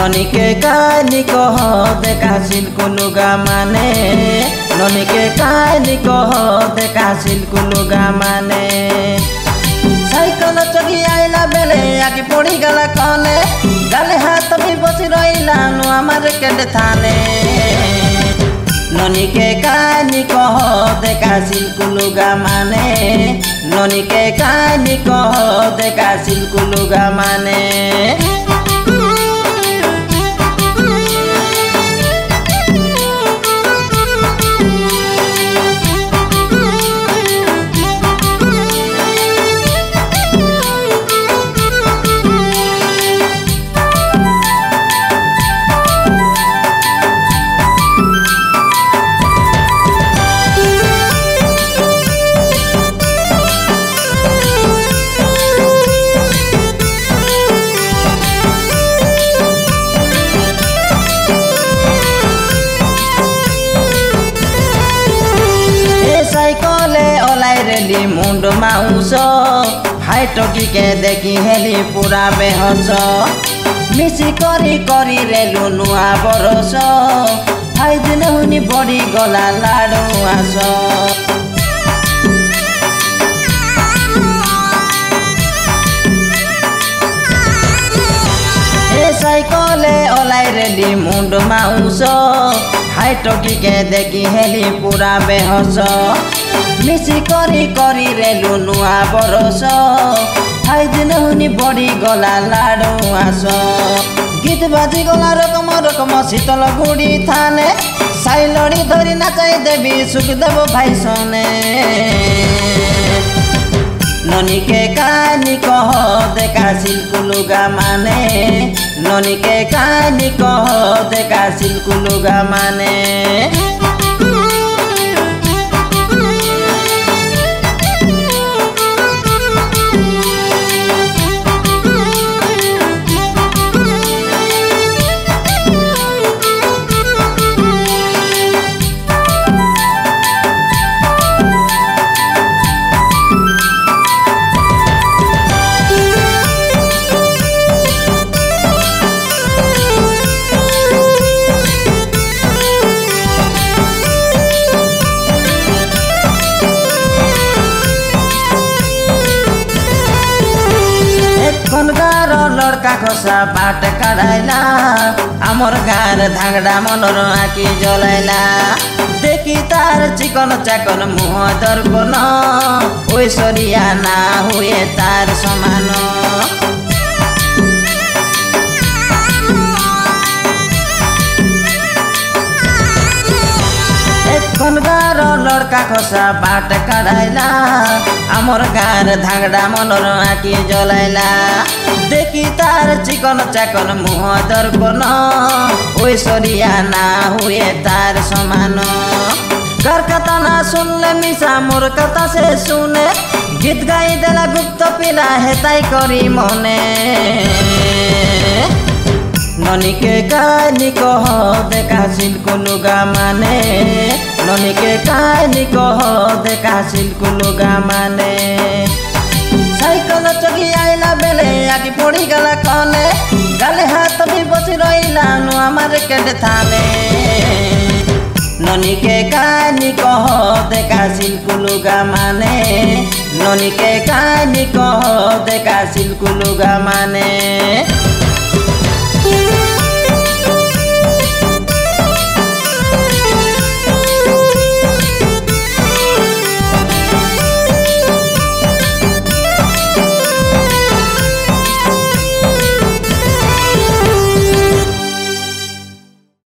ननी के कानी कह देखा सिल्क लुगा माने ननी के कानी कह देखा सिल्क लुगा माने साइकल चढ़ी आइला बेले आगे पड़ी गला कने गाले हाथ भी बसी रहिला नुआ मार्केट थाने ननी के कानी कह देखा सिल्क लुगा माने ननी के कानी कह देखा सिल्क लुगा माने साइकले ओलाई रेली मुंड माउस हाई टोकी के देखी हेली पूरा बेहस मिसी करी करी रेलु नुआ बरस हाई दिन हुनी बड़ी गला लाडू आस साइकले ओलाई रेली मुंड माउस हाई टोकी के देखी हेली पूरा बेहस मिसी करी करी रेलु नुआ बरस हाई दिन हुनी बड़ी गला लाडू आस गीत बाजी गला रकम रकम शीतल गुड़ी थाने साइलड़ी धरी नाचाई देवी सुखदेव भाई सने ननी के कानी कह देखा सिल्क लुगा माने ननी के कानी कह देखा सिल्क लुगा माने गार लड़का खोसा बाट काढ़ाइला आमर गार धांगड़ा मनर आँखी जलाइला देखी तार चिकन चाकन मुह दर्पण ओइसरिया ना हुए तार समान गार लड़का खोसा बाट काढ़ाइला आमर गार धांगड़ा मनर आँखी जलाइला देखी तार चिकन चाकन मुह दर्पण ओइसरिया ना हुए तार समान घर कथा ना सुनले मिसा मोर कथा से सुने गीत गाई देला गुप्त पिला हेताई करी मने ननी के कानी कह देखा सिल्क लुगा माने ननी के कानी कह देखा सिल्क लुगा माने साइकल चढ़ी आइला बेले आगे पड़ी गला कने गाले हाथ भी बसी रहिला नुआ मार्केट थाने ननी के कानी कह देखा सिल्क लुगा माने ननी के कानी कह देखा सिल्क लुगा माने।